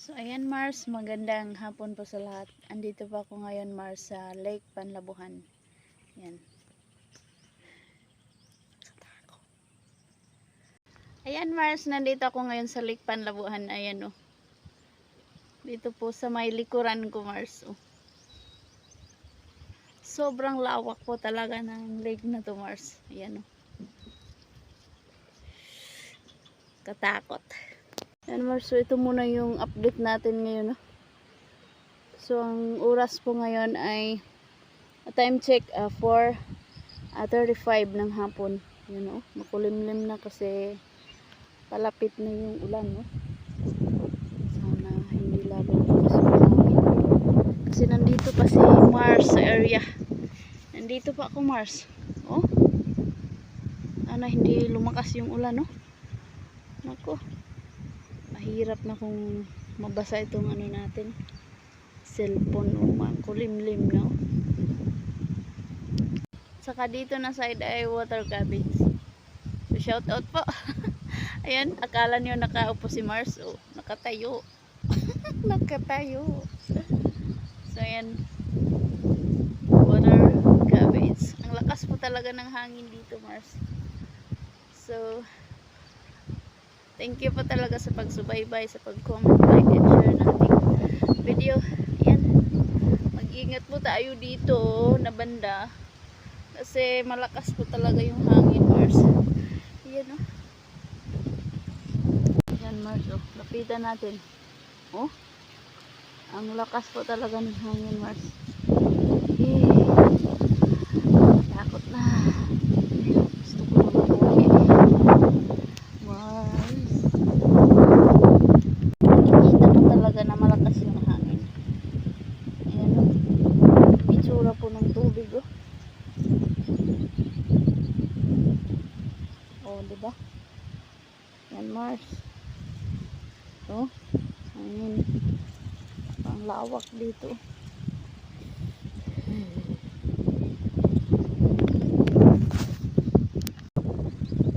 So ayan Mars, magandang hapon po sa lahat. Andito pa ako ngayon Mars sa Lake Panlabuhan. Yan. Ayan Mars, nandito ako ngayon sa Lake Panlabuhan. Ayan oh. Dito po sa may likuran ko Mars oh. Sobrang lawak po talaga ng lake na to Mars. Ayan oh. Katakot. Ayan Mars, so ito muna yung update natin ngayon oh. So ang oras po ngayon ay time check 4:35 ng hapon. Yun oh, makulimlim na kasi palapit na yung ulan no. Sana hindi lalo bukas kasi nandito pa si Mars sa area. Nandito pa ako Mars. Oh. Sana hindi lumakas yung ulan no. Nako. Mahirap na kung mabasa itong ano natin. Cellphone o makulimlim no. Saka dito na side ay water cabbage. So shout out po. Ayan, akala niyo nakaupo si Mars o nakatayo. Nakatayo. So ayan, water cabbage. Ang lakas po talaga ng hangin dito Mars. So thank you po talaga sa pagsubaybay, sa pag-comment, like and share natin video. Ayan, mag-ingat po tayo dito na banda kasi malakas po talaga yung hangin Mars. Ayan oh. Ayan Mars oh. Lapitan natin. Oh. Ang lakas po talaga ng hangin Mars. Takot na. Gusto ko na mabuhay. Mars. Nakikita ko talaga na malakas yung hangin. Ayan oh. Itsura po ng tubig oh. Oh, diba? Yan Mars. Oh, ayun. Ang lawak dito.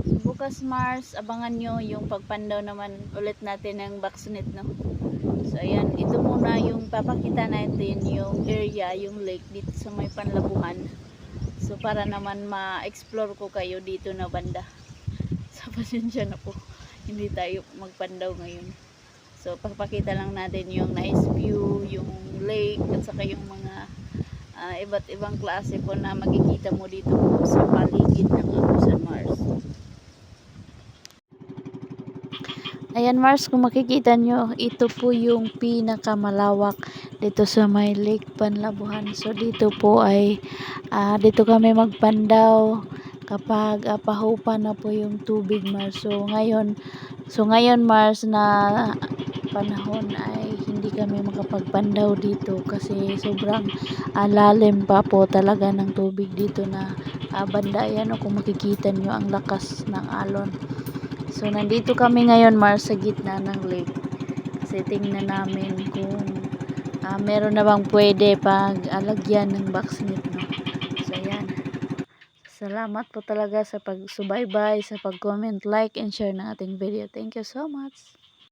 So, bukas Mars, abangan nyo yung pagpandaw naman ulit natin ng Baxnet no. So ayan, ito muna yung papakita natin yung area, yung lake dito sa may Panlabuhan. So para naman ma-explore ko kayo dito na banda. So pasensya na po, hindi tayo magpandaw ngayon. So papakita lang natin yung nice view, yung lake at saka yung mga iba't ibang klase po na makikita mo dito po sa paligid ng Agusan Mars. Ayan Mars, kung makikita nyo, ito po yung pinakamalawak dito sa may Lake Panlabuhan. So dito po ay dito kami magpandaw kapag pahupa na po yung tubig Mars. So ngayon Mars na panahon ay hindi kami makapagpandaw dito kasi sobrang lalim pa po talaga ng tubig dito na banda. Ayan o, kung makikita nyo ang lakas ng alon. So nandito kami ngayon Mars sa gitna ng lake kasi tingnan namin kung meron na bang pwede pag alagyan ng Baxnet no. So ayan, salamat po talaga sa pagsubaybay, sa pag-comment, like and share ng ating video. Thank you so much.